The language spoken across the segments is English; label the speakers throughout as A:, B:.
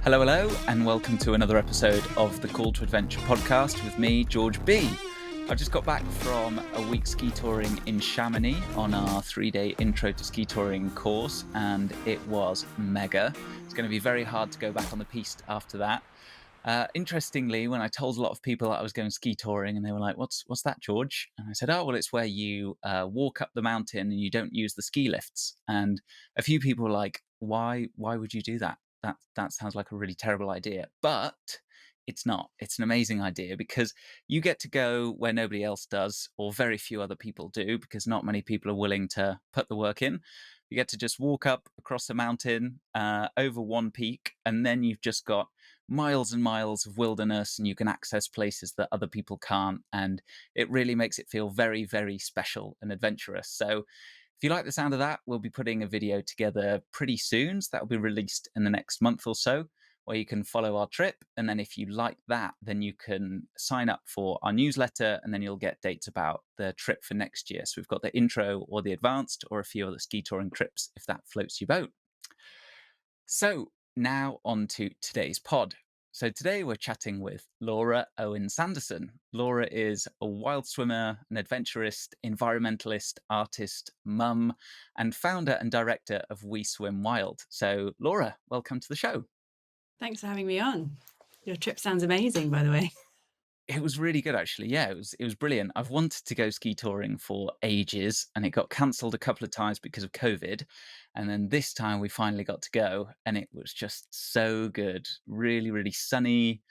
A: Hello, hello, and welcome to another episode of the Call to Adventure podcast with me, George B. I've just got back from a week ski touring in Chamonix on our 3-day intro to ski touring course, and it was mega. It's going to be very hard to go back on the piste after that. Interestingly, when I told a lot of people that I was going ski touring, and they were like, what's that, George? And I said, oh, well, it's where you walk up the mountain and you don't use the ski lifts. And a few people were like, why would you do that? That sounds like a really terrible idea. But it's not. It's an amazing idea because you get to go where nobody else does, or very few other people do, because not many people are willing to put the work in. You get to just walk up across a mountain over one peak, and then you've just got miles and miles of wilderness, and you can access places that other people can't. And it really makes it feel very, very special and adventurous. So if you like the sound of that, we'll be putting a video together pretty soon. So that'll be released in the next month or so, where you can follow our trip. And then if you like that, then you can sign up for our newsletter, and then you'll get dates about the trip for next year. So we've got the intro or the advanced, or a few other ski touring trips if that floats your boat. So now on to today's pod. So today we're chatting with Laura Owen Sanderson. Laura is a wild swimmer, an adventurist, environmentalist, artist, mum, and founder and director of We Swim Wild. So Laura, welcome to the show.
B: Thanks for having me on. Your trip sounds amazing, by the way.
A: It was really good, actually. Yeah, it was brilliant. I've wanted to go ski touring for ages, and it got cancelled a couple of times because of COVID. And then this time we finally got to go, and it was just so good. Really, really sunny.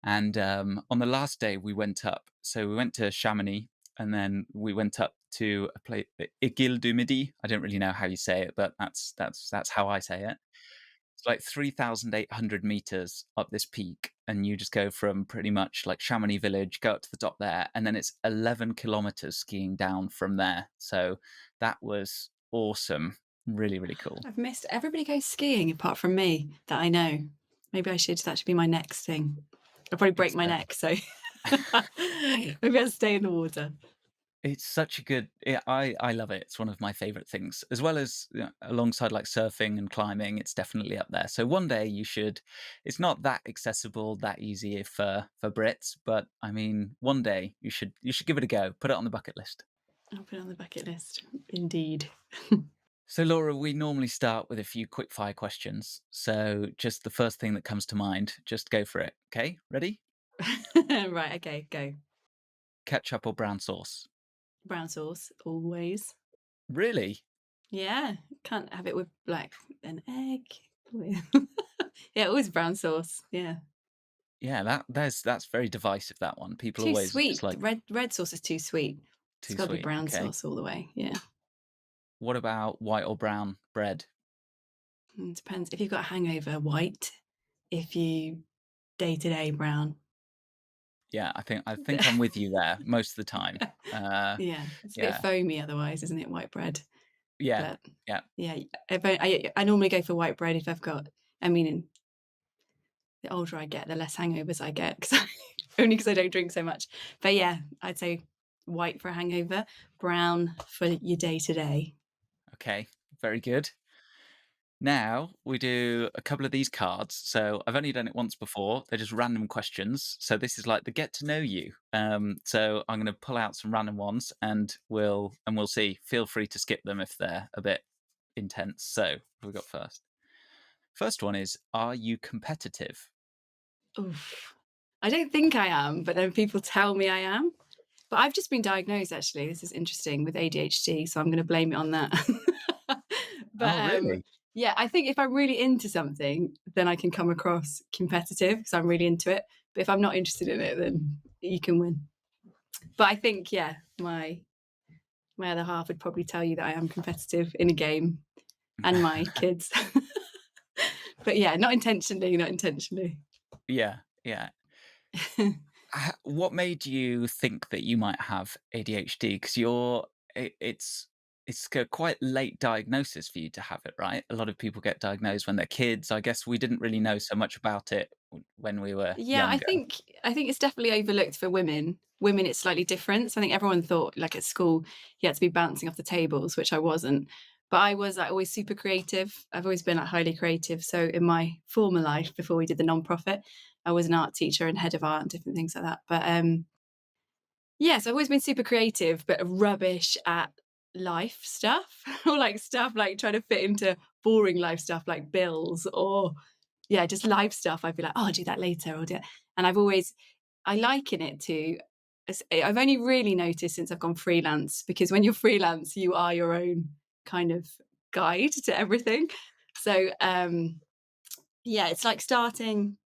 A: And on the last day we went up. So we went to Chamonix, and then we went up to a place, Igil du Midi. I don't really know how you say it, but that's how I say it. It's like 3,800 meters up this peak, and you just go from pretty much like Chamonix village, go up to the top there, and then it's 11 kilometers skiing down from there. So that was awesome. Really, really cool.
B: I've missed everybody goes skiing apart from me that I know. Maybe that should be my next thing. I'll probably break my neck, so maybe I'll stay in the water.
A: It's such a good, I love it. It's one of my favorite things, as well as alongside like surfing and climbing. It's definitely up there. So one day you should. It's not that accessible, that easy for Brits, but I mean, one day you should give it a go. Put it on the bucket list.
B: I'll put it on the bucket list, indeed.
A: So Laura, we normally start with a few quick fire questions. So just the first thing that comes to mind, just go for it. Okay, ready?
B: Right, okay, go.
A: Ketchup or brown sauce?
B: Brown sauce, always.
A: Really?
B: Yeah, can't have it with like an egg. Yeah, always brown sauce. Yeah.
A: Yeah, that's very divisive, that one. People
B: Too
A: always
B: sweet.
A: it's like
B: Red sauce is too sweet.
A: too
B: It's got to be
A: sweet.
B: brown
A: Okay.
B: sauce all the way. Yeah.
A: What about white or brown bread?
B: It depends. If you've got a hangover, white. If you day-to-day, brown.
A: Yeah, I think I'm with you there most of the time.
B: Yeah, it's a bit foamy otherwise, isn't it? White bread.
A: Yeah,
B: But
A: yeah.
B: yeah, I normally go for white bread if I've got. I mean, the older I get, the less hangovers I get, only because I don't drink so much. But yeah, I'd say white for a hangover, brown for your day-to-day.
A: Okay, very good. Now we do a couple of these cards. So I've only done it once before. They're just random questions. So this is like the get to know you. So I'm going to pull out some random ones, and we'll see. Feel free to skip them if they're a bit intense. So what have we got first? First one is: are you competitive?
B: Oof. I don't think I am, but then people tell me I am. But I've just been diagnosed, actually. This is interesting, with ADHD, so I'm going to blame it on that. But
A: Oh, really?
B: yeah, I think if I'm really into something, then I can come across competitive because I'm really into it. But if I'm not interested in it, then you can win. But I think, yeah, my other half would probably tell you that I am competitive in a game, and my kids. But yeah, not intentionally.
A: Yeah. What made you think that you might have ADHD? Because it's a quite late diagnosis for you to have it, right? A lot of people get diagnosed when they're kids. I guess we didn't really know so much about it when we were
B: Yeah,
A: younger.
B: I think it's definitely overlooked for women. Women, it's slightly different. So I think everyone thought, like at school, you had to be bouncing off the tables, which I wasn't. But I was like always super creative. I've always been like highly creative. So in my former life, before we did the non-profit, I was an art teacher and head of art and different things like that. But yes, I've always been super creative, but rubbish at life stuff or like stuff like trying to fit into boring life stuff like bills or yeah, just life stuff. I'd be like, oh, I'll do that later or do it. And I liken it to, I've only really noticed since I've gone freelance because when you're freelance, you are your own kind of guide to everything. So yeah, it's like starting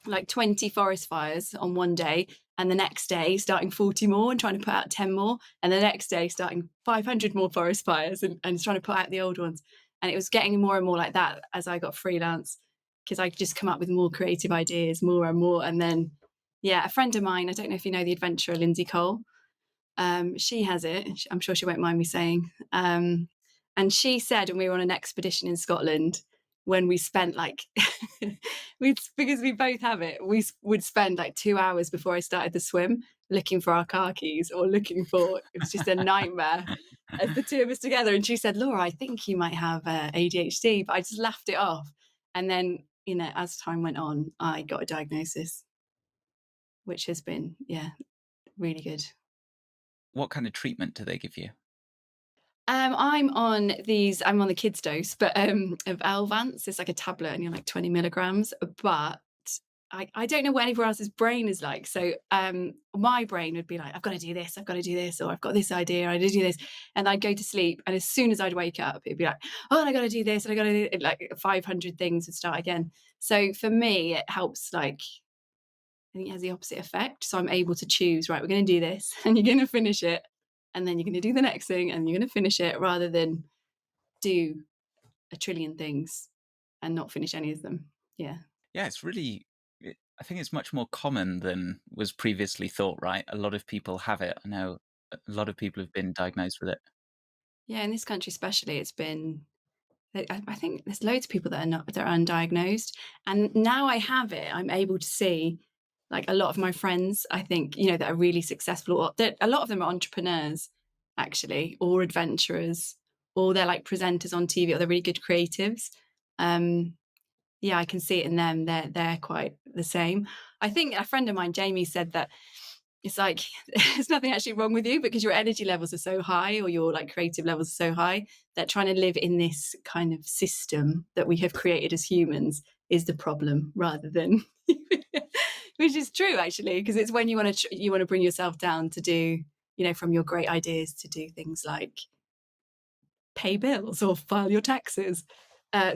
B: like 20 forest fires on one day and the next day starting 40 more and trying to put out 10 more and the next day starting 500 more forest fires and trying to put out the old ones. And it was getting more and more like that as I got freelance because I could just come up with more creative ideas more and more. And then yeah, a friend of mine, I don't know if you know the adventurer Lindsay Cole, she has it. I'm sure she won't mind me saying. And she said when we were on an expedition in Scotland, when we spent like, because we both have it, we would spend like 2 hours before I started the swim looking for our car keys or looking for, it was just a nightmare as the two of us together. And she said, Laura, I think you might have ADHD, but I just laughed it off. And then, you know, as time went on, I got a diagnosis, which has been, yeah, really good.
A: What kind of treatment do they give you?
B: I'm on the kids dose, but of Elvance. It's like a tablet and you're like 20 milligrams. But I don't know what anywhere else's brain is like. So my brain would be like, I've got to do this, I've got to do this, or I've got this idea, I need to do this. And I'd go to sleep. And as soon as I'd wake up, it'd be like, oh, and I got to do this, and I got to do it. Like 500 things would start again. So for me, it helps like, I think it has the opposite effect. So I'm able to choose, right, we're going to do this and you're going to finish it. And then you're going to do the next thing and you're going to finish it rather than do a trillion things and not finish any of them. Yeah.
A: Yeah, I think it's much more common than was previously thought, right? A lot of people have it. I know a lot of people have been diagnosed with it.
B: Yeah. In this country, especially, it's been, I think there's loads of people that are undiagnosed. And now I have it, I'm able to see like a lot of my friends, I think, you know, that are really successful, or that a lot of them are entrepreneurs actually, or adventurers, or they're like presenters on TV, or they're really good creatives. Yeah, I can see it in them. They're quite the same. I think a friend of mine, Jamie, said that it's like there's nothing actually wrong with you because your energy levels are so high or your like creative levels are so high that trying to live in this kind of system that we have created as humans is the problem rather than which is true actually, because it's when you want to bring yourself down to do, you know, from your great ideas to do things like pay bills or file your taxes,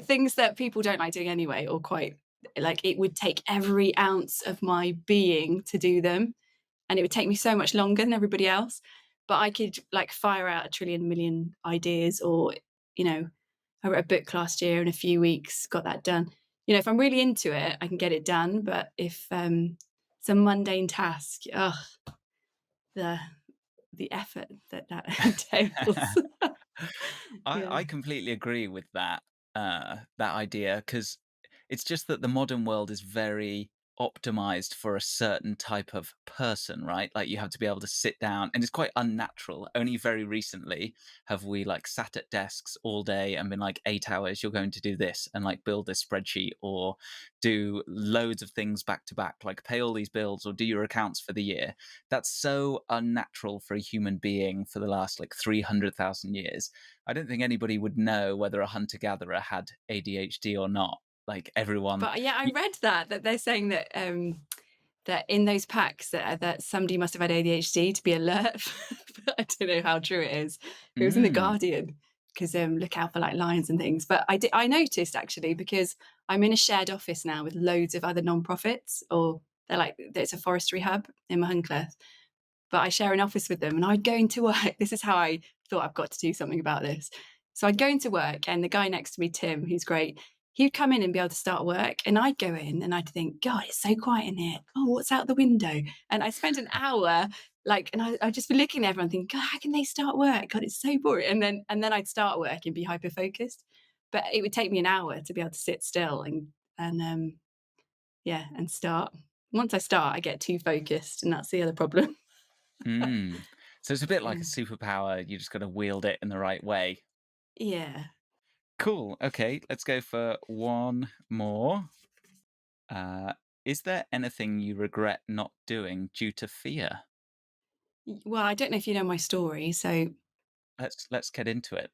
B: things that people don't like doing anyway, or quite like it would take every ounce of my being to do them. And it would take me so much longer than everybody else. But I could like fire out a trillion million ideas, or, you know, I wrote a book last year in a few weeks, got that done. You know, if I'm really into it, I can get it done. But if it's a mundane task, the effort that entails.
A: I
B: Yeah.
A: completely agree with that idea because it's just that the modern world is very optimized for a certain type of person, right? Like you have to be able to sit down and it's quite unnatural. Only very recently have we like sat at desks all day and been like 8 hours, you're going to do this and like build this spreadsheet or do loads of things back to back, like pay all these bills or do your accounts for the year. That's so unnatural for a human being for the last like 300,000 years. I don't think anybody would know whether a hunter gatherer had ADHD or not. Like everyone.
B: But yeah, I read that they're saying that that in those packs that somebody must have had ADHD to be alert. But I don't know how true it is. It was in the
A: Mm,
B: Guardian because look out for like lions and things. But I noticed actually because I'm in a shared office now with loads of other non-profits, or it's a forestry hub in Mahuncleth. But I share an office with them, and I'd go into work. This is how I thought I've got to do something about this. So I'd go into work, and the guy next to me, Tim, who's great, he'd come in and be able to start work, and I'd go in and I'd think, God, it's so quiet in here. Oh, what's out the window? And I spent an hour and I'd just be looking at everyone thinking, God, how can they start work? God, it's so boring. And then I'd start work and be hyper focused. But it would take me an hour to be able to sit still and yeah, and start. Once I start, I get too focused, and that's the other problem.
A: mm. So it's a bit like
B: Yeah.
A: a superpower. You just got to wield it in the right way.
B: Yeah.
A: Cool. Okay, let's go for one more. Is there anything you regret not doing due to fear?
B: Well, I don't know if you know my story, so
A: Let's get into it.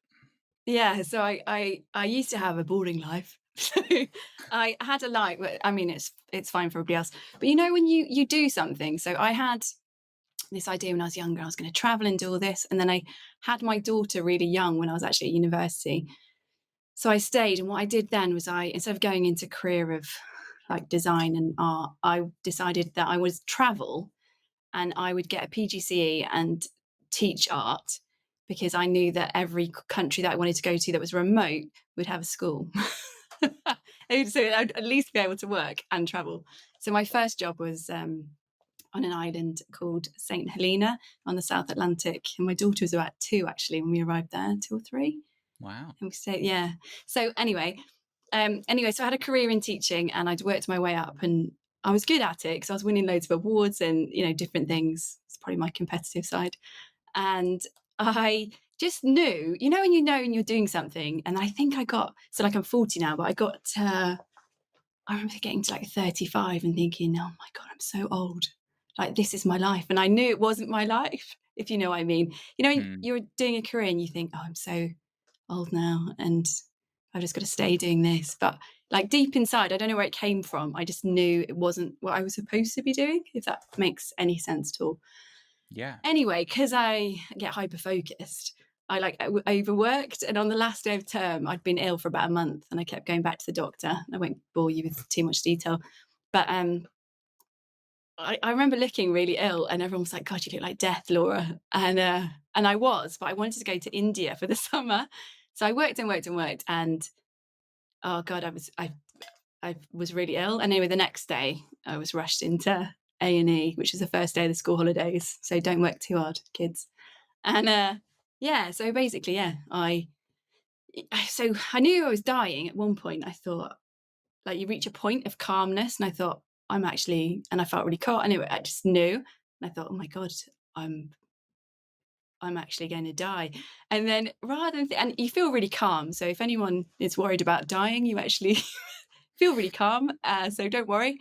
B: yeah, so I used to have a boarding life. So I had a life, but I mean it's fine for everybody else. But you know when you do something. So I had this idea when I was younger, I was going to travel and do all this, and then I had my daughter really young when I was actually at university. So I stayed, and what I did then was I instead of going into career of like design and art, I decided that I would travel and I would get a PGCE and teach art because I knew that every country that I wanted to go to that was remote would have a school. So I'd at least be able to work and travel. So my first job was on an island called St. Helena on the South Atlantic. And my daughter was about 2 actually when we arrived there, 2 or 3.
A: Wow.
B: And we stayed, yeah. So so I had a career in teaching and I'd worked my way up and I was good at it because I was winning loads of awards and, different things. It's probably my competitive side. And I just knew, when and you're doing something. And I think I got, so like I'm 40 now, but I remember getting to like 35 and thinking, oh my God, I'm so old. Like this is my life. And I knew it wasn't my life, if you know what I mean. When
A: Hmm.
B: you're doing a career and you think, oh, I'm so old now and I've just got to stay doing this. But like deep inside, I don't know where it came from. I just knew it wasn't what I was supposed to be doing, if that makes any sense at all.
A: Yeah.
B: Anyway, because I get hyper focused, I overworked. And on the last day of term, I'd been ill for about a month and I kept going back to the doctor. I won't bore you with too much detail. But I remember looking really ill and everyone was like, God, you look like death, Laura. And I was, but I wanted to go to India for the summer. So I worked and worked and worked. And oh God, I was really ill. And anyway, the next day I was rushed into A&E, which is the first day of the school holidays. So don't work too hard, kids. And so basically, so I knew I was dying at one point. I thought, like, you reach a point of calmness, and I thought, and I felt really calm. Anyway, I just knew, and I thought, oh my God, I'm actually going to die. And then rather than, and you feel really calm. So if anyone is worried about dying, you actually feel really calm. So don't worry.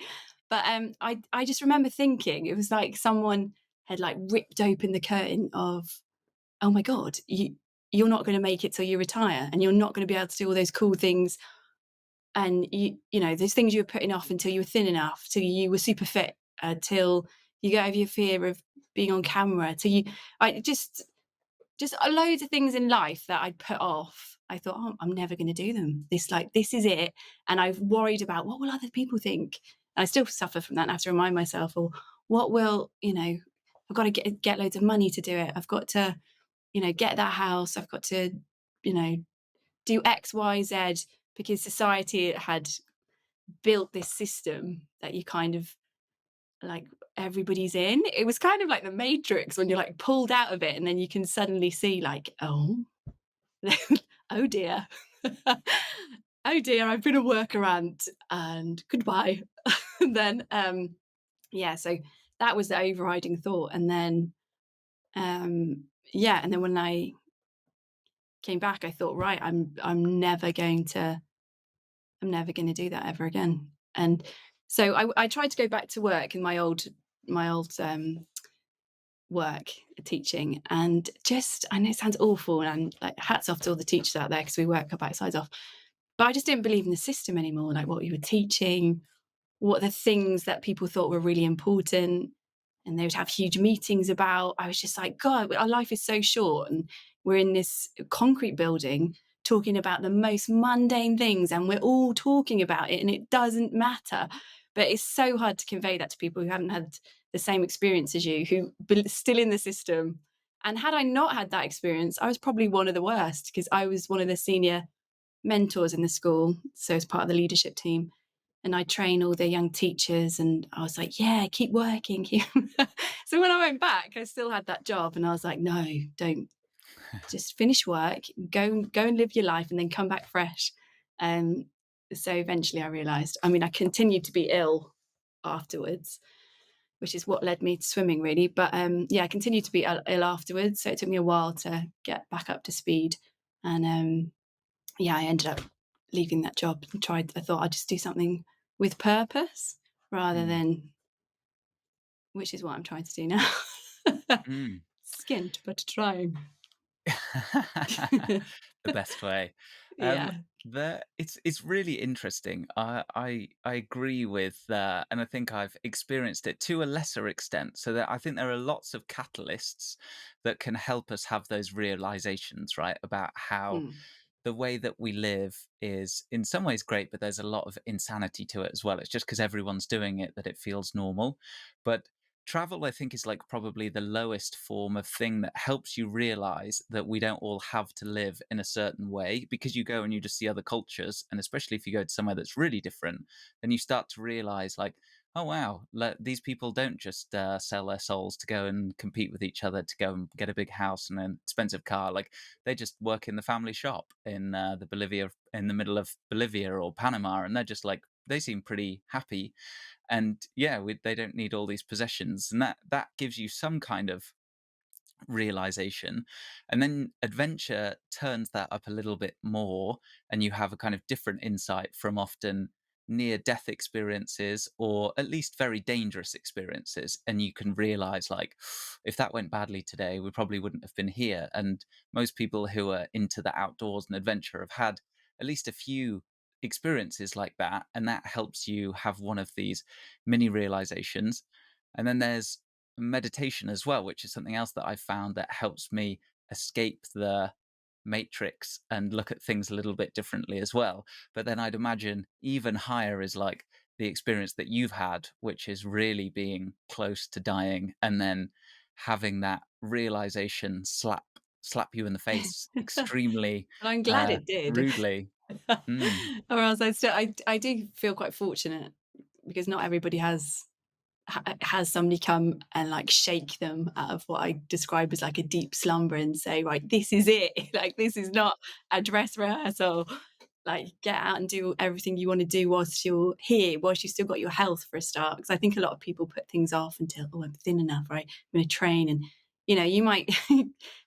B: But I just remember thinking it was like someone had like ripped open the curtain of, oh my God, you're not going to make it till you retire and you're not going to be able to do all those cool things. And those things you were putting off until you were thin enough, till you were super fit, till you get over your fear of being on camera, I just loads of things in life that I'd put off. I thought, oh, I'm never going to do them. This is it. And I've worried about what will other people think. And I still suffer from that and have to remind myself, or what will, I've got to get loads of money to do it. I've got to, get that house. I've got to, do X, Y, Z, because society had built this system that you kind of like everybody's in. It was kind of like the Matrix when you're like pulled out of it and then you can suddenly see like, oh, oh dear. Oh dear, I've been a worker ant and goodbye. And then so that was the overriding thought. And then and then when I came back, I thought, right, I'm never going to do that ever again. And so I tried to go back to work in my old work teaching, and I know it sounds awful, and like hats off to all the teachers out there because we work our backsides off. But I just didn't believe in the system anymore, like what we were teaching, what the things that people thought were really important, and they would have huge meetings about. I was just like, God, our life is so short, and we're in this concrete building talking about the most mundane things, and we're all talking about it, and it doesn't matter. But it's so hard to convey that to people who haven't had the same experience as you, who are still in the system. And had I not had that experience, I was probably one of the worst because I was one of the senior mentors in the school, so as part of the leadership team. And I train all the young teachers, and I was like, yeah, keep working. So when I went back, I still had that job, and I was like, no, don't, just finish work, go and live your life, and then come back fresh. So eventually I realised, I continued to be ill afterwards, which is what led me to swimming really. But I continued to be ill afterwards. So it took me a while to get back up to speed. And yeah, I ended up leaving that job and I thought I'd just do something with purpose rather
A: Mm.
B: than, which is what I'm trying to do now.
A: Mm.
B: Skint, but trying.
A: The best way. Um,
B: Yeah.
A: it's really interesting. I agree with and I think I've experienced it to a lesser extent. So that I think there are lots of catalysts that can help us have those realizations, right, about how
B: Mm.
A: the way that we live is in some ways great, but there's a lot of insanity to it as well. It's just because everyone's doing it that it feels normal. But travel, I think, is like probably the lowest form of thing that helps you realize that we don't all have to live in a certain way, because you go and you just see other cultures. And especially if you go to somewhere that's really different, then you start to realize, like, oh, wow, these people don't just sell their souls to go and compete with each other to go and get a big house and an expensive car. Like, they just work in the family shop in in the middle of Bolivia or Panama, and they're just like, they seem pretty happy. And yeah, they don't need all these possessions, and that gives you some kind of realization. And then adventure turns that up a little bit more, and you have a kind of different insight from often near death experiences, or at least very dangerous experiences. And you can realize, like, if that went badly today, we probably wouldn't have been here. And most people who are into the outdoors and adventure have had at least a few experiences like that, and that helps you have one of these mini realizations. And then there's meditation as well, which is something else that I've found that helps me escape the matrix and look at things a little bit differently as well. But then I'd imagine even higher is like the experience that you've had, which is really being close to dying and then having that realization slap you in the face
B: And
A: extremely
B: I'm glad it did.
A: rudely. Mm.
B: Or else I do feel quite fortunate because not everybody has somebody come and like shake them out of what I describe as like a deep slumber and say, right, this is it. Like, this is not a dress rehearsal. Like, get out and do everything you want to do whilst you're here, whilst you've still got your health for a start. Because I think a lot of people put things off until, oh, I'm thin enough, right? I'm going to train. And, you might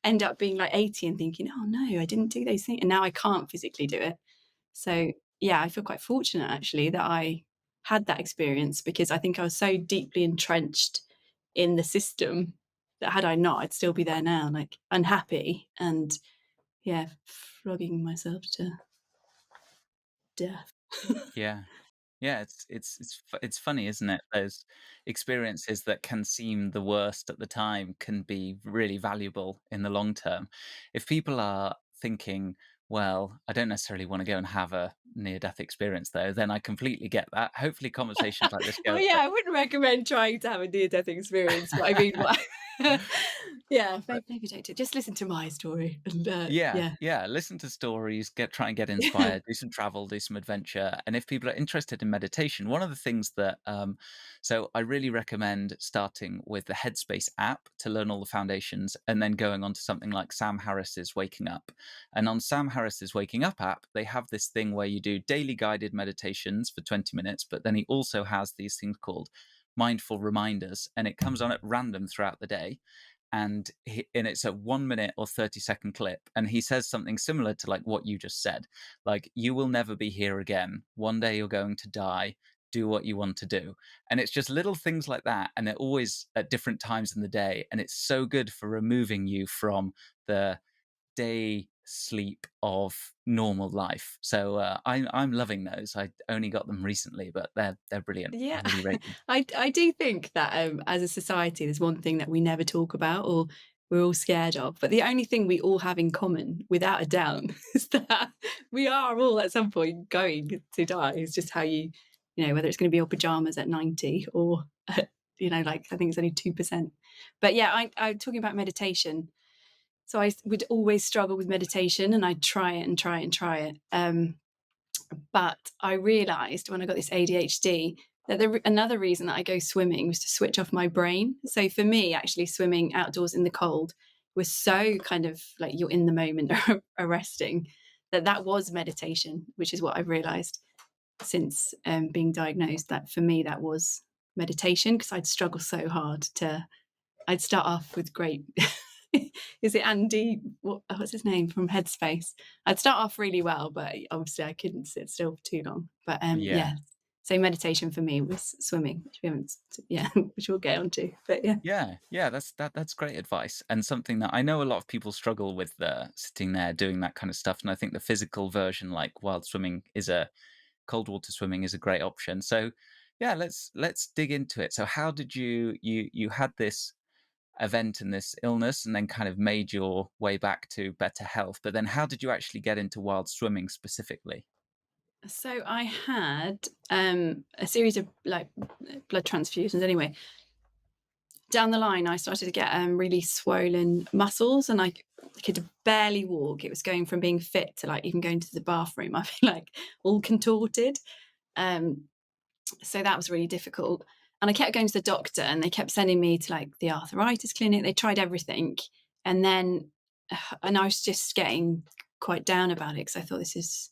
B: end up being like 80 and thinking, oh no, I didn't do those things. And now I can't physically do it. So yeah, I feel quite fortunate actually that I had that experience, because I think I was so deeply entrenched in the system that had I not, I'd still be there now, like unhappy and yeah, flogging myself to death.
A: Yeah. Yeah, it's funny, isn't it? Those experiences that can seem the worst at the time can be really valuable in the long term. If people are thinking, well, I don't necessarily want to go and have a near death experience though, then I completely get that. Hopefully conversations like this
B: Well,
A: go
B: yeah, I wouldn't recommend trying to have a near-death experience, but I mean, yeah, maybe don't do it. Just listen to my story, and
A: Yeah,
B: yeah.
A: yeah. Listen to stories, try and get inspired, do some travel, do some adventure. And if people are interested in meditation, one of the things that so I really recommend starting with the Headspace app to learn all the foundations, and then going on to something like Sam Harris's Waking Up. And on Sam Harris's Waking Up app, they have this thing where you do daily guided meditations for 20 minutes, but then he also has these things called mindful reminders, and it comes on at random throughout the day. And it's a 1 minute or 30-second clip, and he says something similar to like what you just said, like, you will never be here again, one day you're going to die, do what you want to do. And it's just little things like that, and they're always at different times in the day, and it's so good for removing you from the day sleep of normal life. So I'm loving those. I only got them recently, but they're brilliant. I
B: Yeah,
A: really rate them.
B: I do think that as a society, there's one thing that we never talk about or we're all scared of. But the only thing we all have in common, without a doubt, is that we are all at some point going to die. It's just how whether it's going to be your pajamas at 90 or, like I think it's only 2%. But yeah, I'm talking about meditation. So I would always struggle with meditation and I'd try it and try it and try it. But I realised when I got this ADHD that another reason that I go swimming was to switch off my brain. So for me, actually, swimming outdoors in the cold was so kind of like you're in the moment, arresting, that was meditation, which is what I've realised since being diagnosed. That for me, that was meditation, because I'd struggle so hard I'd start off with great is it Andy? What's his name from Headspace? I'd start off really well, but obviously I couldn't sit still for too long. But yeah. So meditation for me was swimming, which we haven't, which we'll get onto. But
A: yeah, that's great advice, and something that I know a lot of people struggle with, sitting there doing that kind of stuff. And I think the physical version, like cold water swimming, is a great option. So yeah, let's dig into it. So how did you had this event and this illness, and then kind of made your way back to better health? But then how did you actually get into wild swimming specifically?
B: so I had a series of like blood transfusions. Anyway, down the line, I started to get really swollen muscles, and I could barely walk. It was going from being fit to like even going to the bathroom. I'd be like all contorted. So that was really difficult. And I kept going to the doctor, and they kept sending me to like the arthritis clinic. They tried everything. And I was just getting quite down about it, because I thought, this is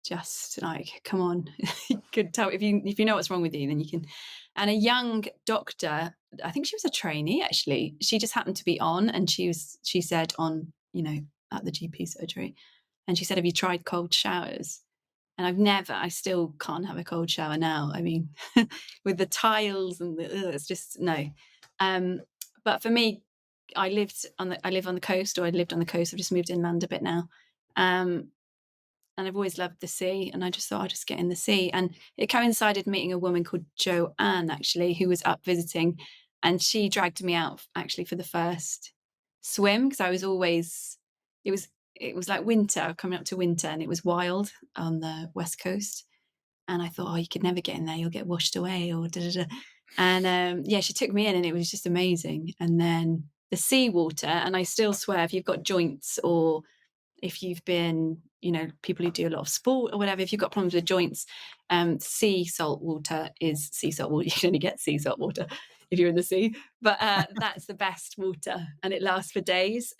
B: just like, come on, you could tell if you know what's wrong with you, then you can. And a young doctor, I think she was a trainee actually, she just happened to be on, and she said on, at the GP surgery, and she said, have you tried cold showers? And I still can't have a cold shower now. I mean, with the tiles and it's just no. But for me, I live on the coast, or I lived on the coast. I've just moved inland a bit now. And I've always loved the sea, and I just thought I'd just get in the sea. And it coincided meeting a woman called Joanne, actually, who was up visiting, and she dragged me out actually for the first swim, because I was always, it was like winter, coming up to winter, and it was wild on the west coast. And I thought, you could never get in there, you'll get washed away, or da da da. And she took me in, and it was just amazing. And then the seawater, and I still swear, if you've got joints, or if you've been, people who do a lot of sport or whatever, if you've got problems with joints, sea salt water is sea salt water. You can only get sea salt water if you're in the sea, but that's the best water, and it lasts for days.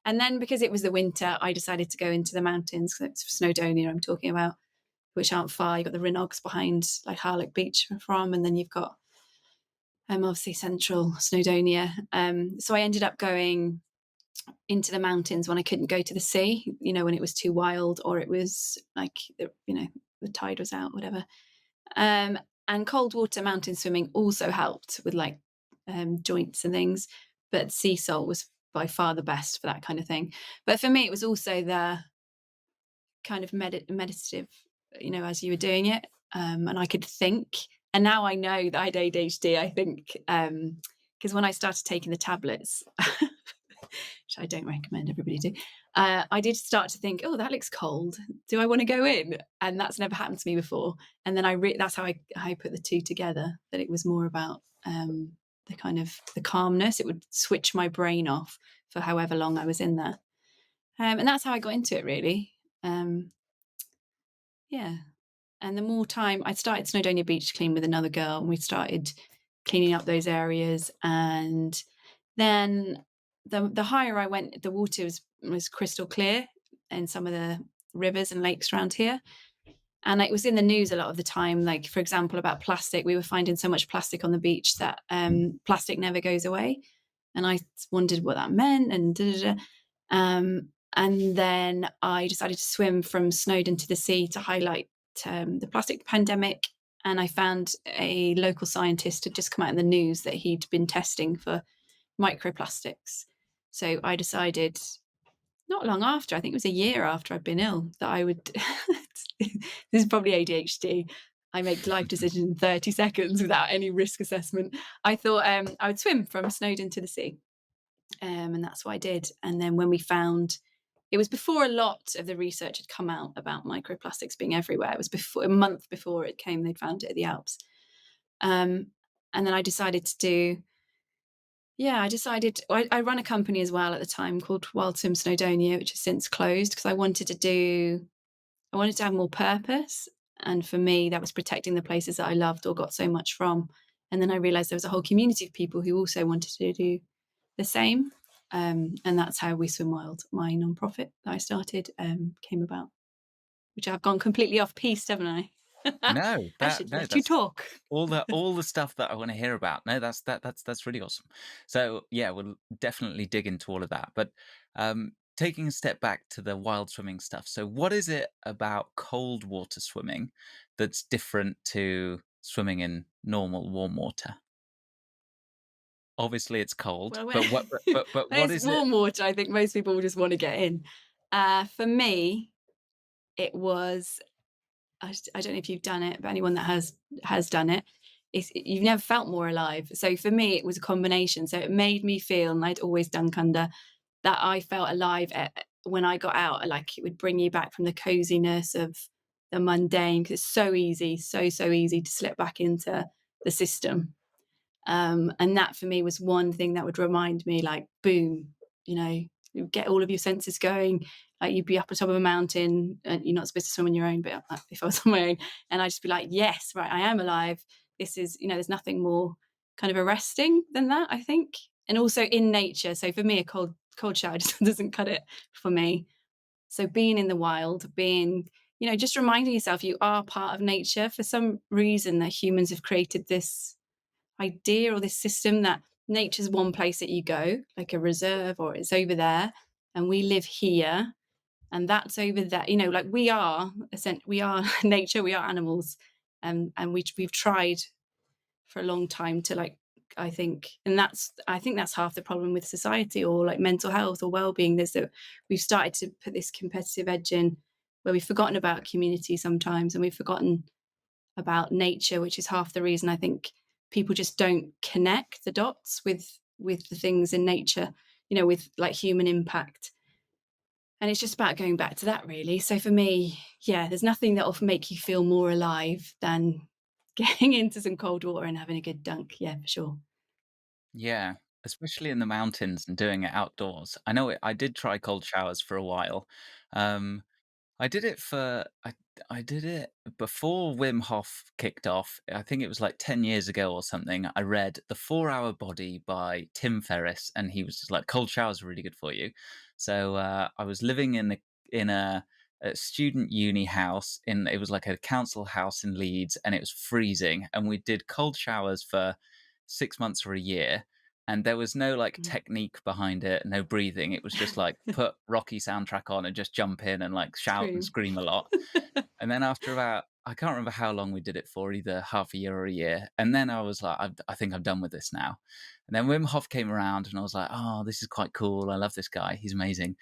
B: And then, because it was the winter, I decided to go into the mountains. It's Snowdonia I'm talking about, which aren't far. You've got the Rhinogs behind, like Harlech Beach from, and then you've got obviously central Snowdonia. So I ended up going into the mountains when I couldn't go to the sea, when it was too wild, or it was like, the tide was out, whatever. And cold water mountain swimming also helped with like joints and things, but sea salt was by far the best for that kind of thing. But for me, it was also the kind of meditative, as you were doing it, and I could think. And now I know that I had ADHD, I think, because when I started taking the tablets, which I don't recommend everybody do, I did start to think, that looks cold. Do I want to go in? And that's never happened to me before. And then that's how I put the two together, that it was more about the kind of the calmness. It would switch my brain off for however long I was in there. And that's how I got into it, really. Yeah. And the more time, I started Snowdonia Beach to clean with another girl, and we started cleaning up those areas. And then the higher I went, the water was crystal clear in some of the rivers and lakes around here. And it was in the news a lot of the time, like, for example, about plastic. We were finding so much plastic on the beach that plastic never goes away. And I wondered what that meant, and and then I decided to swim from Snowdon to the sea to highlight the plastic pandemic. And I found a local scientist had just come out in the news that he'd been testing for microplastics. So I decided, not long after, I think it was a year after I'd been ill, that I would, this is probably ADHD, I make life decisions in 30 seconds without any risk assessment. I thought I would swim from Snowdon to the sea. And that's what I did. And then when we found, it was before a lot of the research had come out about microplastics being everywhere. It was a month before it came, they'd found it at the Alps. And then I decided to do, I run a company as well at the time called Wild Swim Snowdonia, which has since closed, because I wanted to have more purpose. And for me, that was protecting the places that I loved or got so much from. And then I realized there was a whole community of people who also wanted to do the same. And that's how We Swim Wild, my non-profit that I started, came about, which I've gone completely off piste, haven't I?
A: No,
B: I should
A: no,
B: let you
A: that's
B: talk.
A: all the stuff that I want to hear about. No, that's really awesome. So yeah, we'll definitely dig into all of that. But taking a step back to the wild swimming stuff. So what is it about cold water swimming that's different to swimming in normal warm water? Obviously, it's cold,
B: Well, when,
A: but but
B: when
A: what
B: it's
A: is it?
B: warm water, I think most people just want to get in. For me, it was I don't know if you've done it, but anyone that has done it, you've never felt more alive. So for me, it was a combination. So it made me feel, and I'd always done Kunda, that I felt alive when I got out. Like it would bring you back from the coziness of the mundane, because it's so easy, so easy to slip back into the system. And that for me was one thing that would remind me, like, boom, you get all of your senses going. Like you'd be up on top of a mountain and you're not supposed to swim on your own, but if I was on my own, and I'd just be like, yes, right, I am alive. This is, there's nothing more kind of arresting than that, I think. And also in nature. So for me, a cold shower just doesn't cut it for me. So being in the wild, being, just reminding yourself you are part of nature. For some reason that humans have created this idea or this system that nature's one place that you go, like a reserve, or it's over there, and we live here, and that's over there. Like we are nature, we are animals, and we've tried for a long time to, like, I think that's half the problem with society, or like mental health or well-being. There's that we've started to put this competitive edge in, where we've forgotten about community sometimes, and we've forgotten about nature, which is half the reason I think people just don't connect the dots with the things in nature, with like human impact. And it's just about going back to that, really. So for me, yeah, there's nothing that will make you feel more alive than getting into some cold water and having a good dunk. Yeah, for sure.
A: Yeah, especially in the mountains and doing it outdoors. I know I did try cold showers for a while. Um, I did it for I did it before Wim Hof kicked off. I think it was like 10 years ago or something. I read The 4 Hour Body by Tim Ferriss, and he was just like, cold showers are really good for you. So I was living in a student uni house it was like a council house in Leeds, and it was freezing, and we did cold showers for 6 months or a year. And there was no like
B: Mm.
A: technique behind it, no breathing. It was just like put Rocky soundtrack on and just jump in and like shout and
B: Scream.
A: scream a lot. And then after about, I can't remember how long we did it for, either half a year or a year. And then I was like, I think I'm done with this now. And then Wim Hof came around, and I was like, oh, this is quite cool. I love this guy. He's amazing.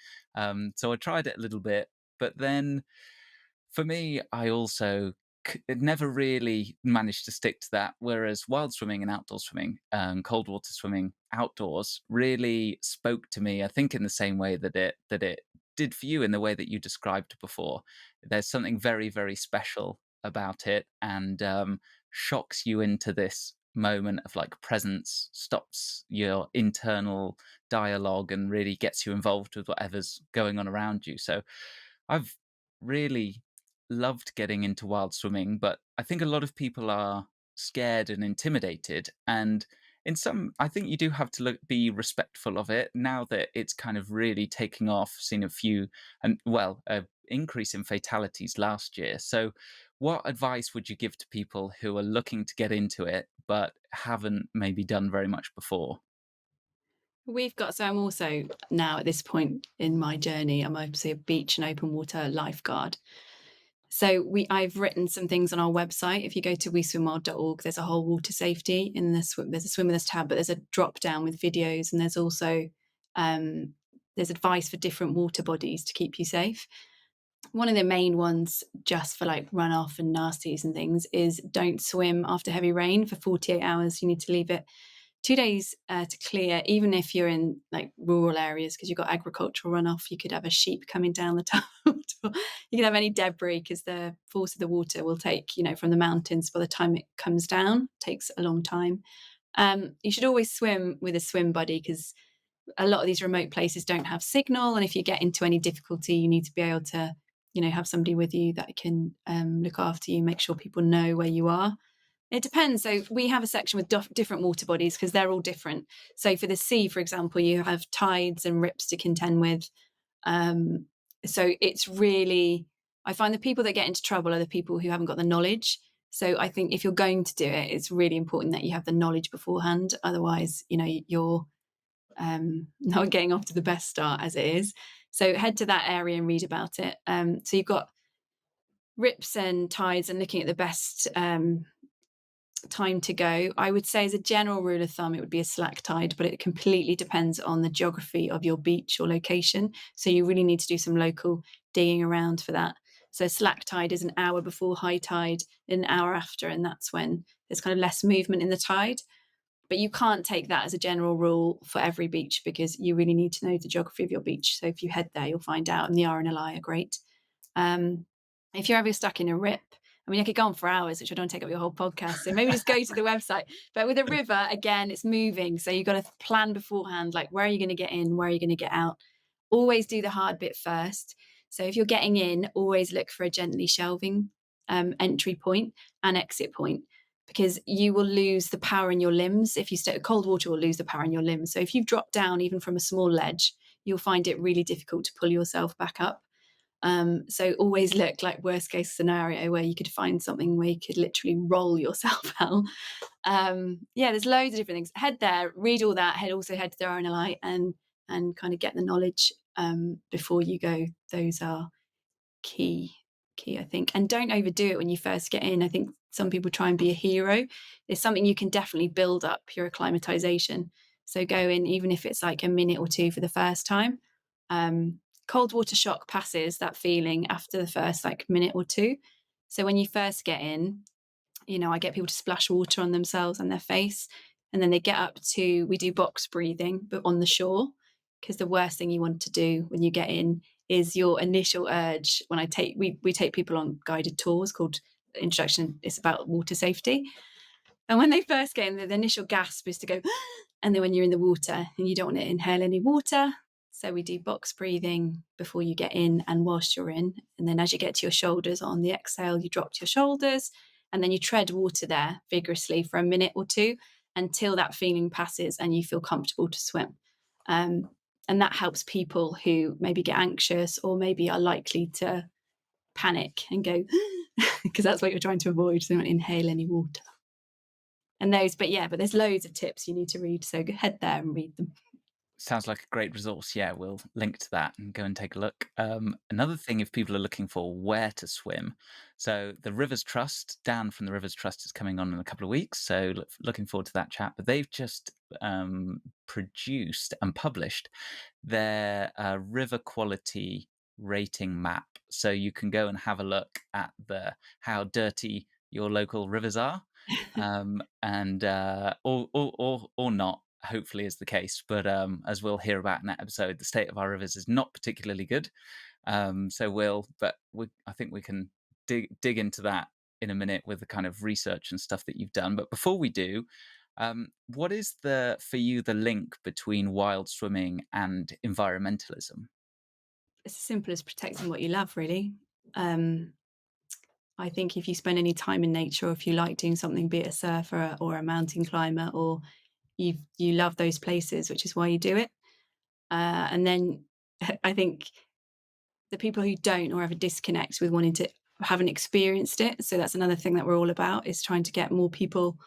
A: So I tried it a little bit, but then for me, I also it never really managed to stick to that. Whereas wild swimming and outdoor swimming, cold water swimming outdoors, really spoke to me. I think in the same way that it did for you, in the way that you described before. There's something very very special about it, and shocks you into this moment of like presence, stops your internal dialogue, and really gets you involved with whatever's going on around you. So I've really loved getting into wild swimming, but I think a lot of people are scared and intimidated. And in some, I think you do have to be respectful of it now that it's kind of really taking off. Seen a few, and well, a increase in fatalities last year. So, what advice would you give to people who are looking to get into it but haven't maybe done very much before?
B: So I'm also now at this point in my journey, I'm obviously a beach and open water lifeguard. So I've written some things on our website. If you go to weswimworld.org, there's a whole water safety in there's a swim with us tab, but there's a drop down with videos, and there's also um, there's advice for different water bodies to keep you safe. One of the main ones, just for like runoff and nasties and things, is don't swim after heavy rain for 48 hours. You need to leave it 2 days to clear, even if you're in like rural areas, because you've got agricultural runoff. You could have a sheep coming down the tunnel. You could have any debris, because the force of the water will take, from the mountains. By the time it comes down, it takes a long time. You should always swim with a swim buddy, because a lot of these remote places don't have signal. And if you get into any difficulty, you need to be able to, have somebody with you that can look after you, make sure people know where you are. It depends. So we have a section with different water bodies, because they're all different. So for the sea, for example, you have tides and rips to contend with. So it's really I find the people that get into trouble are the people who haven't got the knowledge. So I think if you're going to do it, it's really important that you have the knowledge beforehand. Otherwise, you're not getting off to the best start as it is. So head to that area and read about it. So you've got rips and tides and looking at the best time to go. I would say as a general rule of thumb, it would be a slack tide, but it completely depends on the geography of your beach or location. So you really need to do some local digging around for that. So slack tide is an hour before high tide, an hour after, and that's when there's kind of less movement in the tide. But you can't take that as a general rule for every beach because you really need to know the geography of your beach. So if you head there, you'll find out, and the RNLI are great. If you're ever stuck in a rip, I mean, I could go on for hours, which I don't take up your whole podcast. So maybe just go to the website. But with a river, again, it's moving. So you've got to plan beforehand, like where are you going to get in? Where are you going to get out? Always do the hard bit first. So if you're getting in, always look for a gently shelving entry point and exit point, because you will lose the power in your limbs. If you stay, cold water will lose the power in your limbs. So if you've dropped down even from a small ledge, you'll find it really difficult to pull yourself back up. So always look like worst case scenario where you could find something where you could literally roll yourself out. There's loads of different things. Head there, read all that. Head to the RNLI and kind of get the knowledge before you go. Those are key, I think. And don't overdo it when you first get in. I think some people try and be a hero. It's something you can definitely build up your acclimatization. So go in, even if it's like a minute or two for the first time. Cold water shock passes that feeling after the first like minute or two. So when you first get in, I get people to splash water on themselves and their face, and then they get up to, we do box breathing, but on the shore, because the worst thing you want to do when you get in is your initial urge. When we take people on guided tours called Introduction, it's about water safety. And when they first get in, the initial gasp is to go, and then when you're in the water and you don't want to inhale any water. So we do box breathing before you get in and whilst you're in. And then as you get to your shoulders on the exhale, you drop to your shoulders and then you tread water there vigorously for a minute or two until that feeling passes and you feel comfortable to swim. And that helps people who maybe get anxious or maybe are likely to panic and go, because that's what you're trying to avoid. So you don't inhale any water. And but there's loads of tips you need to read. So head there and read them.
A: Sounds like a great resource. Yeah, we'll link to that and go and take a look. Another thing, if people are looking for where to swim, so the Rivers Trust, Dan from the Rivers Trust is coming on in a couple of weeks. So looking forward to that chat. But they've just produced and published their river quality rating map. So you can go and have a look at how dirty your local rivers are, and or not, hopefully is the case, but as we'll hear about in that episode, the state of our rivers is not particularly good. I think we can dig into that in a minute with the kind of research and stuff that you've done. But before we do, what is for you the link between wild swimming and environmentalism?
B: It's as simple as protecting what you love, really. I think if you spend any time in nature, or if you like doing something, be it a surfer or a mountain climber, or you love those places, which is why you do it. And then I think the people who don't or have a disconnect with wanting to haven't experienced it. So that's another thing that we're all about, is trying to get more people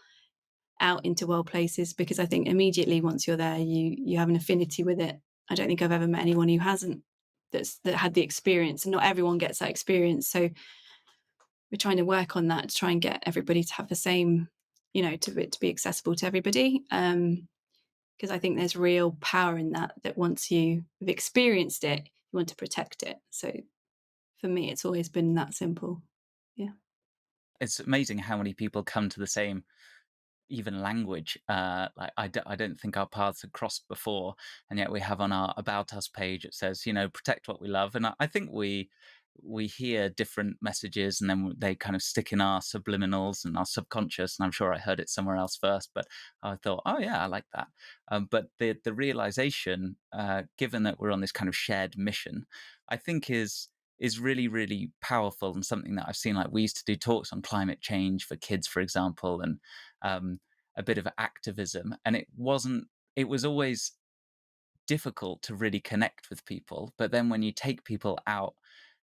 B: out into wild places, because I think immediately once you're there, you have an affinity with it. I don't think I've ever met anyone who hasn't, that had the experience, and not everyone gets that experience. So we're trying to work on that to try and get everybody to have the same, to be accessible to everybody. Because I think there's real power in that once you've experienced it, you want to protect it. So for me, it's always been that simple. Yeah.
A: It's amazing how many people come to the same even language. Like I don't think our paths had crossed before, and yet we have on our About Us page, it says, protect what we love. And I think we hear different messages and then they kind of stick in our subliminals and our subconscious. And I'm sure I heard it somewhere else first, but I thought, oh yeah, I like that. But the realization, given that we're on this kind of shared mission, I think is really, really powerful, and something that I've seen. Like we used to do talks on climate change for kids, for example, and a bit of activism. And it was always difficult to really connect with people. But then when you take people out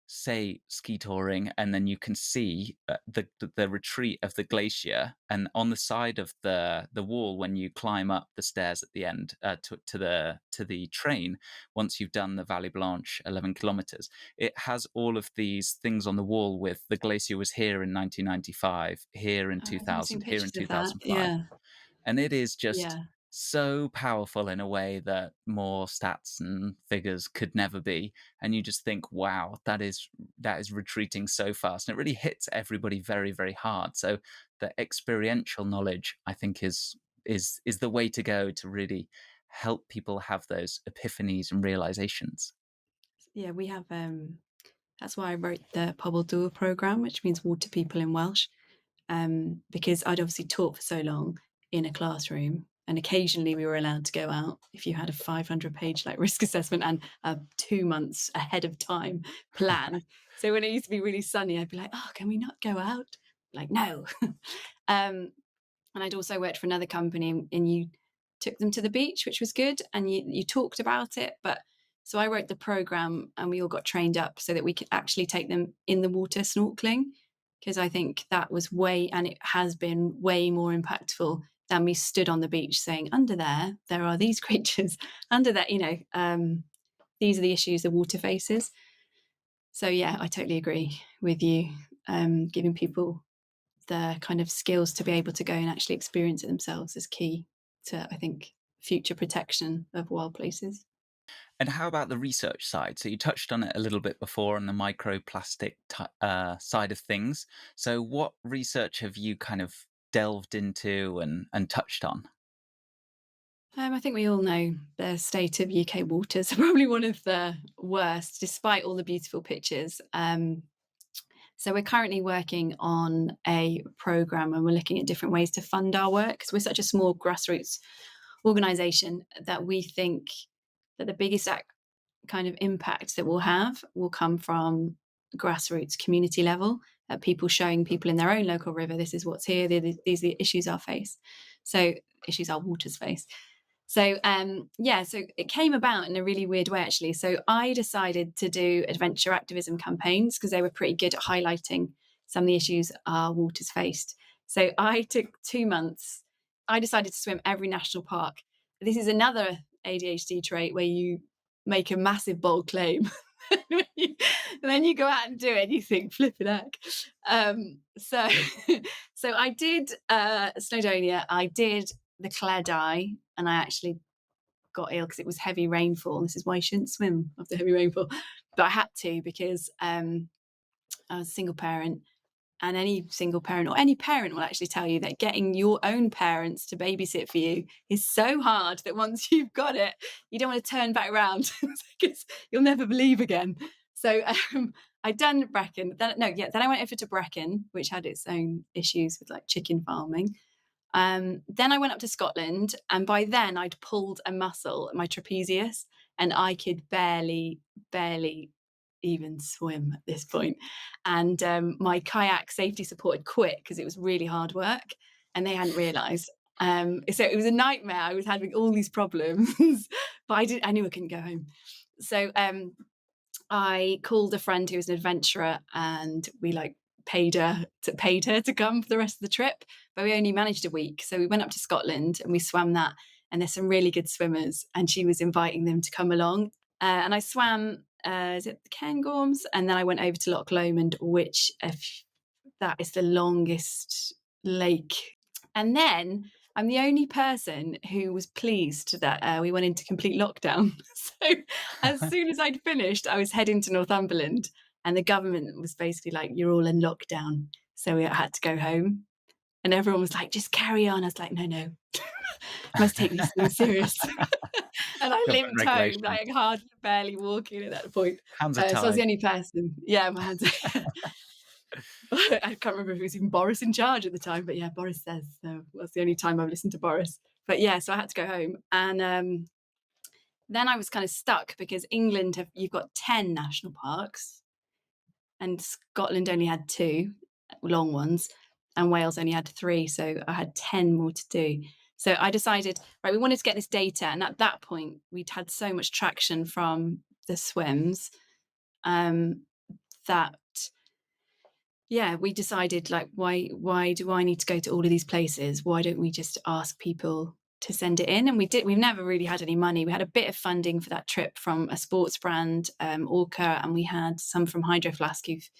A: say ski touring, and then you can see the retreat of the glacier, and on the side of the wall when you climb up the stairs at the end to the train, once you've done the Valley Blanche 11 kilometers, it has all of these things on the wall with the glacier was here in 1995, here in
B: Oh, I've never seen
A: 2000, here in
B: pictures of that.
A: 2005.
B: Yeah.
A: And it is just
B: Yeah.
A: so powerful in a way that more stats and figures could never be. And you just think, wow, that is retreating so fast. And it really hits everybody very, very hard. So the experiential knowledge, I think, is the way to go to really help people have those epiphanies and realizations.
B: Yeah, we have that's why I wrote the Pobl Dŵr program, which means water people in Welsh. Because I'd obviously taught for so long in a classroom, and occasionally we were allowed to go out if you had a 500-page like risk assessment and a 2 months ahead of time plan. So when it used to be really sunny, I'd be like, "Oh, can we not go out?" Like, no. And I'd also worked for another company, and you took them to the beach, which was good, and you talked about it. But so I wrote the program, and we all got trained up so that we could actually take them in the water snorkeling, because I think that was and it has been way more impactful than we stood on the beach saying, under there are these creatures, under there, these are the issues the water faces. So yeah, I totally agree with you. Giving people the kind of skills to be able to go and actually experience it themselves is key to, I think, future protection of wild places.
A: And how about the research side? So you touched on it a little bit before on the microplastic side of things. So what research have you kind of delved into and touched on?
B: I think we all know the state of UK waters are probably one of the worst, despite all the beautiful pictures. So we're currently working on a program, and we're looking at different ways to fund our work, because we're such a small grassroots organization that we think that the biggest kind of impact that we'll have will come from grassroots community level, people showing people in their own local river, this is what's here, these are the issues our face. So issues our waters face. So so it came about in a really weird way, actually. So I decided to do adventure activism campaigns because they were pretty good at highlighting some of the issues our waters faced. So I took 2 months. I decided to swim every national park. This is another ADHD trait where you make a massive bold claim. and then you go out and do it and you think, flipping heck. So so I did Snowdonia, I did the Clydau, and I actually got ill because it was heavy rainfall. And this is why you shouldn't swim after heavy rainfall. But I had to because I was a single parent, and any single parent or any parent will actually tell you that getting your own parents to babysit for you is so hard that once you've got it, you don't want to turn back around because you'll never believe again. So I'd done Brecon. Then I went over to Brecon, which had its own issues with like chicken farming. Then I went up to Scotland, and by then I'd pulled a muscle, my trapezius, and I could barely even swim at this point. And my kayak safety support had quit because it was really hard work, and they hadn't realised. So it was a nightmare. I was having all these problems, but I knew I couldn't go home. So I called a friend who was an adventurer, and we paid her to come for the rest of the trip, but we only managed a week. So we went up to Scotland and we swam that, and there's some really good swimmers, and she was inviting them to come along. And I swam, is it the Cairngorms? And then I went over to Loch Lomond, which that is the longest lake. And then I'm the only person who was pleased that we went into complete lockdown. So as soon as I'd finished, I was heading to Northumberland, and the government was basically like, you're all in lockdown. So I had to go home. And everyone was like, just carry on. I was like, no, must take these things serious. And I
A: Government
B: limped home,
A: regulations.
B: like hardly barely walking at that point.
A: Hands are
B: So I was
A: tied.
B: the only person. Yeah, my hands. I can't remember if it was even Boris in charge at the time, but yeah, Boris says so. That's the only time I've listened to Boris. But yeah, so I had to go home, and then I was kind of stuck because you've got 10 national parks, and Scotland only had 2 long ones, and Wales only had 3, so I had 10 more to do. So I decided, right, we wanted to get this data, and at that point we'd had so much traction from the swims that, yeah, we decided, like, why do I need to go to all of these places? Why don't we just ask people to send it in? And we've never really had any money. We had a bit of funding for that trip from a sports brand, Orca, and we had some from Hydro Flask who've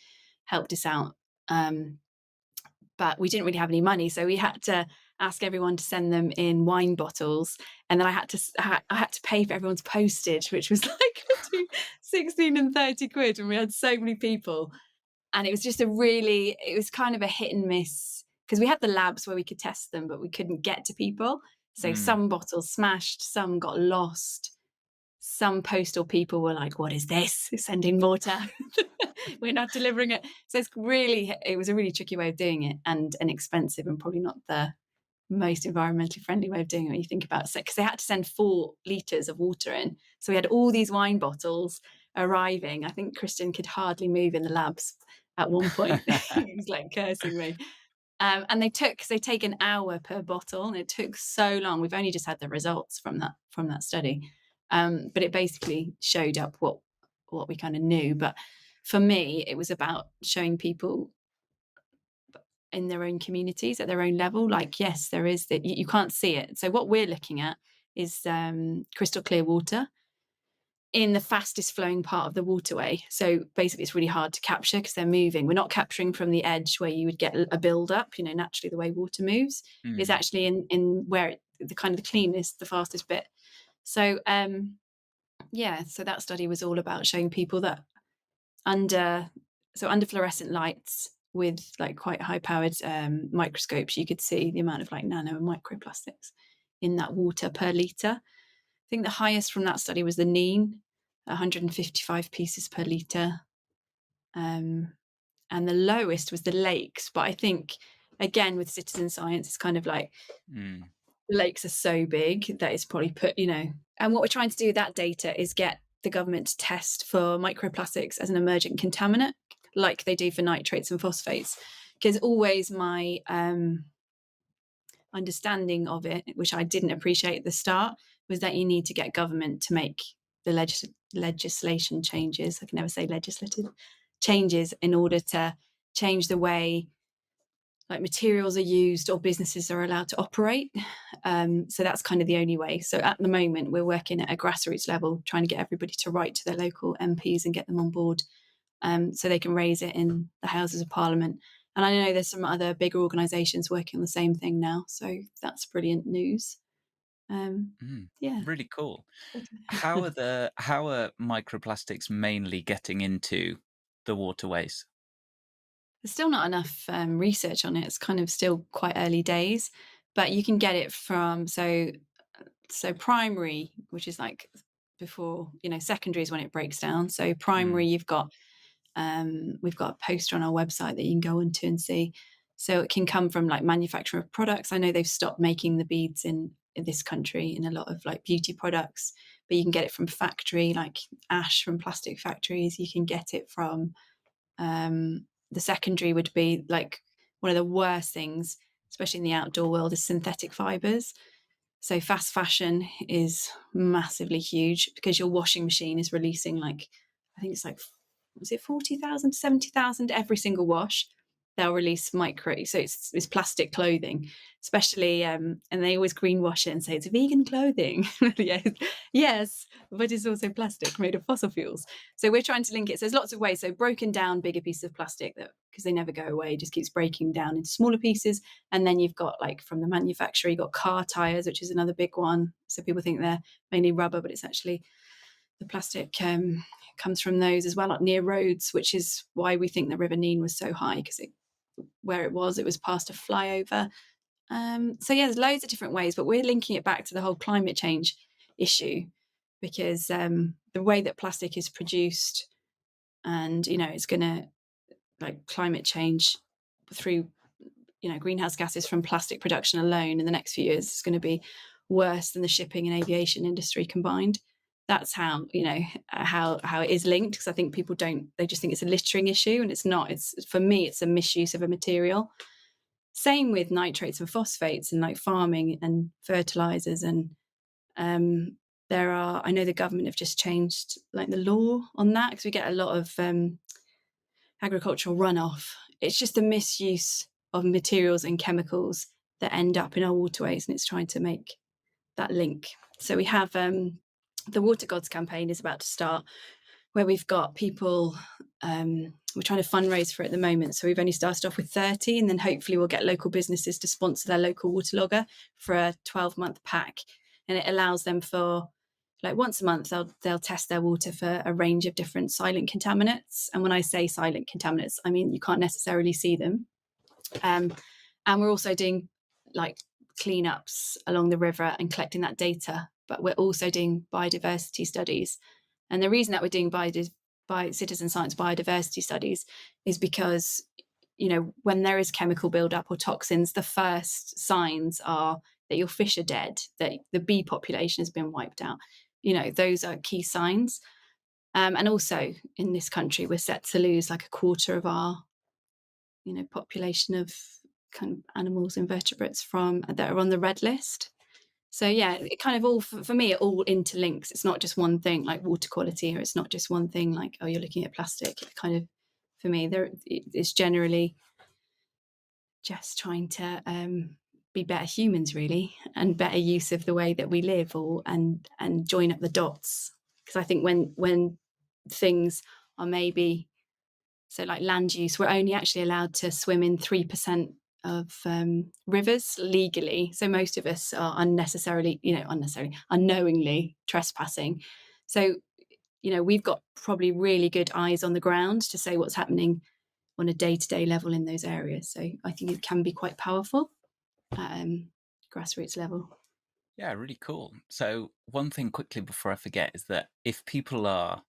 B: helped us out. But we didn't really have any money, so we had to ask everyone to send them in wine bottles, and then I had to pay for everyone's postage, which was like between 16 and 30 quid, and we had so many people. And it was just it was kind of a hit and miss, because we had the labs where we could test them, but we couldn't get to people. So some bottles smashed, some got lost. Some postal people were like, what is this? Sending water. We're not delivering it. So it was a really tricky way of doing it, and expensive, and probably not the most environmentally friendly way of doing it when you think about it. Because they had to send 4 litres of water in. So we had all these wine bottles arriving. I think Christian could hardly move in the labs at one point. He was like cursing me. And they take an hour per bottle, and it took so long. We've only just had the results from that study. But it basically showed up what we kind of knew. But for me, it was about showing people in their own communities at their own level, like, yes, there is that you can't see it. So what we're looking at is crystal clear water in the fastest flowing part of the waterway. So basically it's really hard to capture because they're moving. We're not capturing from the edge where you would get a build up, naturally the way water moves. It's actually in where the kind of the cleanest, the fastest bit. So so that study was all about showing people that under fluorescent lights with like quite high powered microscopes, you could see the amount of like nano and microplastics in that water per litre. I think the highest from that study was the Nene, 155 pieces per litre. And the lowest was the lakes. But I think, again, with citizen science, it's kind of like lakes are so big that it's probably and what we're trying to do with that data is get the government to test for microplastics as an emergent contaminant, like they do for nitrates and phosphates. Because always my understanding of it, which I didn't appreciate at the start, was that you need to get government to make the legislation changes. I can never say legislative changes in order to change the way like materials are used or businesses are allowed to operate. So that's kind of the only way. So at the moment, we're working at a grassroots level, trying to get everybody to write to their local MPs and get them on board so they can raise it in the Houses of Parliament. And I know there's some other bigger organisations working on the same thing now. So that's brilliant news.
A: Really cool. How are microplastics mainly getting into the waterways?
B: There's still not enough research on it. It's kind of still quite early days, but you can get it from so primary, which is like before, secondary is when it breaks down. So primary, we've got a poster on our website that you can go onto and see. So it can come from like manufacture of products. I know they've stopped making the beads in this country in a lot of like beauty products, but you can get it from factory, like ash from plastic factories. You can get it from the secondary would be like one of the worst things, especially in the outdoor world, is synthetic fibers. So fast fashion is massively huge because your washing machine is releasing like, I think it's like, was it 40,000 to 70,000 every single wash? They'll release micro. So it's plastic clothing, especially, and they always greenwash it and say it's vegan clothing. Yes, but it's also plastic made of fossil fuels. So we're trying to link it. So there's lots of ways. So broken down bigger pieces of plastic that, because they never go away, just keeps breaking down into smaller pieces. And then you've got like from the manufacturer, you've got car tires, which is another big one. So people think they're mainly rubber, but it's actually the plastic comes from those as well, like near roads, which is why we think the River Nene was so high, because where it was past a flyover. So yeah, there's loads of different ways, but we're linking it back to the whole climate change issue, because the way that plastic is produced, and it's going to like climate change through greenhouse gases from plastic production alone in the next few years is going to be worse than the shipping and aviation industry combined. That's how how it is linked, because I think people they just think it's a littering issue, and it's not. It's, for me, it's a misuse of a material. Same with nitrates and phosphates and like farming and fertilizers. And I know the government have just changed like the law on that, because we get a lot of agricultural runoff. It's just a misuse of materials and chemicals that end up in our waterways, and it's trying to make that link. So we have the Water Gods campaign is about to start, where we've got people, we're trying to fundraise for it at the moment. So we've only started off with 30, and then hopefully we'll get local businesses to sponsor their local waterlogger for a 12-month pack. And it allows them for, like, once a month, they'll test their water for a range of different silent contaminants. And when I say silent contaminants, I mean you can't necessarily see them. And we're also doing like cleanups along the river and collecting that data, but we're also doing biodiversity studies. And the reason that we're doing citizen science biodiversity studies is because, when there is chemical buildup or toxins, the first signs are that your fish are dead, that the bee population has been wiped out. Those are key signs. And also in this country, we're set to lose like a quarter of our, population of kind of animals, invertebrates that are on the red list. So yeah, it kind of all, for me, it all interlinks. It's not just one thing like water quality, or it's not just one thing like, oh, you're looking at plastic. It kind of, for me, it's generally just trying to be better humans, really, and better use of the way that we live, and join up the dots. Because I think when things are maybe, so like land use, we're only actually allowed to swim in 3% of rivers legally. So most of us are unknowingly trespassing. So, we've got probably really good eyes on the ground to say what's happening on a day-to-day level in those areas. So I think it can be quite powerful at grassroots level.
A: Yeah, really cool. So one thing quickly before I forget is that if people are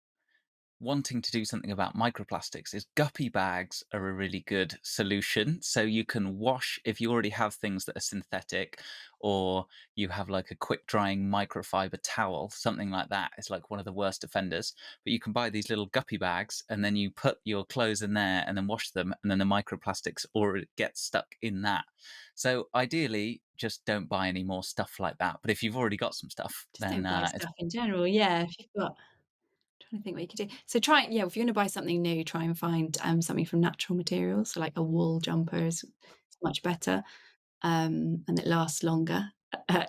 A: wanting to do something about microplastics, is guppy bags are a really good solution. So you can wash if you already have things that are synthetic, or you have like a quick drying microfiber towel, something like that is like one of the worst offenders. But you can buy these little guppy bags, and then you put your clothes in there and then wash them, and then the microplastics or it gets stuck in that. So ideally, just don't buy any more stuff like that. But if you've already got some stuff,
B: Just
A: then
B: don't buy
A: it's
B: stuff in general. Yeah, if you've got, trying to think what you could do. So if you're going to buy something new, try and find something from natural materials. So like a wool jumper is much better, and it lasts longer.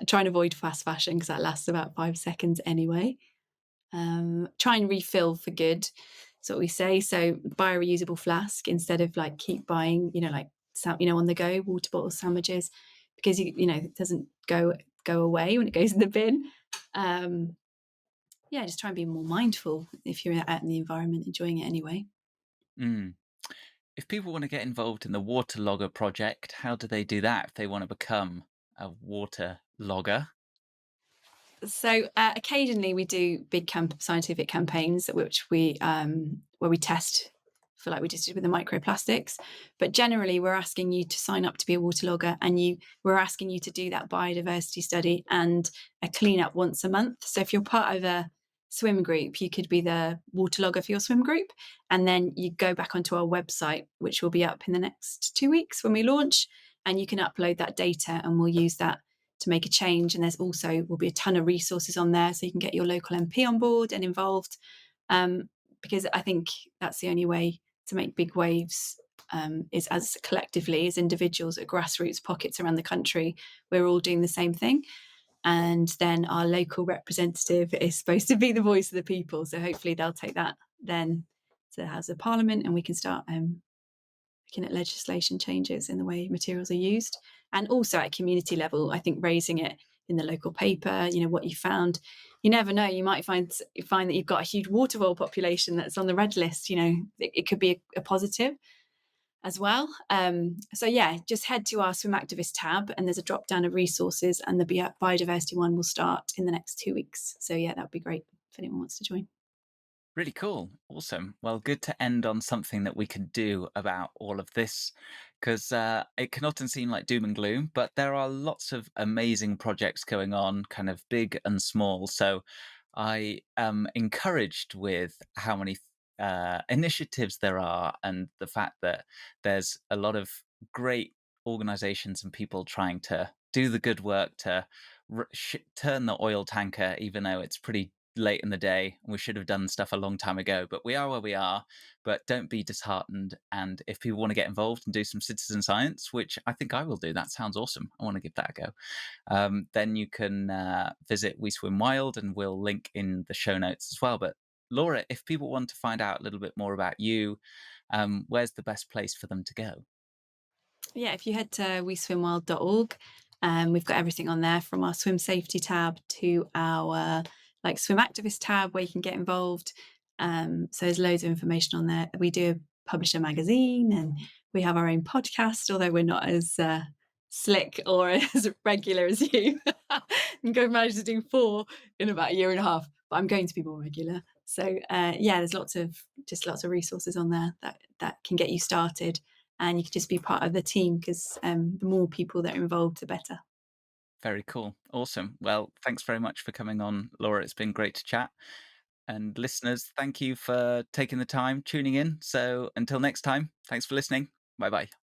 B: Try and avoid fast fashion because that lasts about 5 seconds anyway. Try and refill for good. That's what we say. So buy a reusable flask instead of like keep buying, like on the go water bottles, sandwiches, because it doesn't go away when it goes in the bin. Yeah, just try and be more mindful if you're out in the environment, enjoying it anyway.
A: If people want to get involved in the Waterlogger project, how do they do that if they want to become a water logger?
B: So occasionally we do big scientific campaigns, which where we test for, like we just did with the microplastics. But generally, we're asking you to sign up to be a waterlogger, and we're asking you to do that biodiversity study and a cleanup once a month. So if you're part of a swim group, you could be the waterlogger for your swim group, and then you go back onto our website, which will be up in the next 2 weeks when we launch, and you can upload that data, and we'll use that to make a change. And there's also will be a ton of resources on there, so you can get your local MP on board and involved, because I think that's the only way to make big waves, is as collectively as individuals at grassroots pockets around the country, we're all doing the same thing. And then our local representative is supposed to be the voice of the people, so hopefully they'll take that then to the House of Parliament, and we can start looking at legislation changes in the way materials are used. And also at community level, I think raising it in the local paper, what you found. You never know, you might find that you've got a huge water vole population that's on the red list. It could be a positive as well. So yeah, just head to our Swim Activist tab, and there's a drop down of resources, and the biodiversity one will start in the next 2 weeks. So yeah, that would be great if anyone wants to join.
A: Really cool. Awesome. Well, good to end on something that we can do about all of this, because it can often seem like doom and gloom, but there are lots of amazing projects going on, kind of big and small. So I am encouraged with how many initiatives there are, and the fact that there's a lot of great organizations and people trying to do the good work to turn the oil tanker, even though it's pretty late in the day. We should have done stuff a long time ago, but we are where we are. But don't be disheartened. And if people want to get involved and do some citizen science, which I think I will do, that sounds awesome. I want to give that a go. Then you can visit We Swim Wild, and we'll link in the show notes as well. But Laura, if people want to find out a little bit more about you, where's the best place for them to go?
B: Yeah, if you head to weswimwild.org, we've got everything on there from our swim safety tab to our swim activist tab where you can get involved. So there's loads of information on there. We do publish a magazine, and we have our own podcast, although we're not as slick or as regular as you. And go manage to do 4 in about a year and a half, but I'm going to be more regular. So yeah, there's lots of resources on there that can get you started, and you can just be part of the team, because the more people that are involved, the better.
A: Very cool. Awesome. Well, thanks very much for coming on, Laura. It's been great to chat. And listeners, thank you for taking the time tuning in. So until next time, thanks for listening. Bye bye.